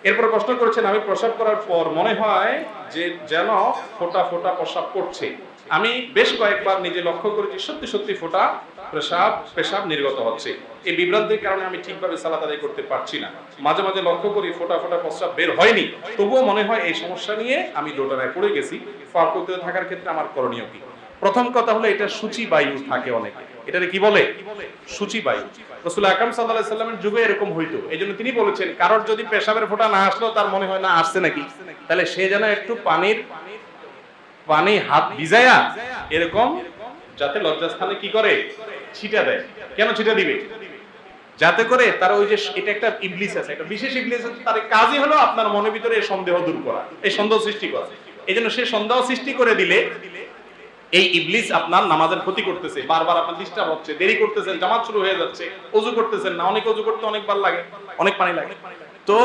এরপর প্রশ্ন করেছেন, আমি প্রস্রাব করার পর মনে হয় যে যেন ফোঁটা ফোঁটা প্রস্রাব করছে। আমি বেশ কয়েকবার নিজে লক্ষ্য করেছি সত্যি সত্যি ফোঁটা পেশাব নির্গত হচ্ছে। এই বিভ্রান্তির কারণে আমি ঠিকভাবে সালাত আদায় করতে পারছি না। মাঝে মাঝে লক্ষ্য করি ফোঁটা ফোঁটা প্রস্রাব বের হয়নি, তবুও মনে হয় এই সমস্যা নিয়ে আমি দোটানায় পড়ে গেছি। পার্কতে থাকার ক্ষেত্রে আমার করণীয় কি? প্রথম কথা হলো, এটা সূচি বায়ু থাকে অনেকে, এটারে কি বলে? সূচি বায়ু। রাসূল আকরাম সাল্লাল্লাহু আলাইহি সাল্লামের যুগে এরকম হইতো। এইজন্য তিনি বলেছেন, কারোর যদি পেশাবের ফোঁটা না আসলো, তার মনে হয় না আসছে নাকি, তাহলে সে যেন একটু পানি হাত ভিজায়া এরকম যাতে লজ্জাস্থানে কি করে, ছিটা দেয়। কেন ছিটা দিবে? যাতে করে তার ওই যে এটা একটা ইবলিস আছে, একটা বিশেষ ইবলিস আছে, তার কাজই হলো আপনার মনের ভিতরে এই সন্দেহ দূর করা, এই সন্দেহ সৃষ্টি করা। এইজন্য সে সন্দেহ সৃষ্টি করে দিলে এই ইবলিস আপনার নামাজের ক্ষতি করতেছে, বারবার আপনার ডিস্টার্ব হচ্ছে, দেরি করতেছেন, জামাত শুরু হয়ে যাচ্ছে, ওযু করতেছেন না, অনেক ওযু করতে অনেকবার লাগে, অনেক পানি লাগে। তো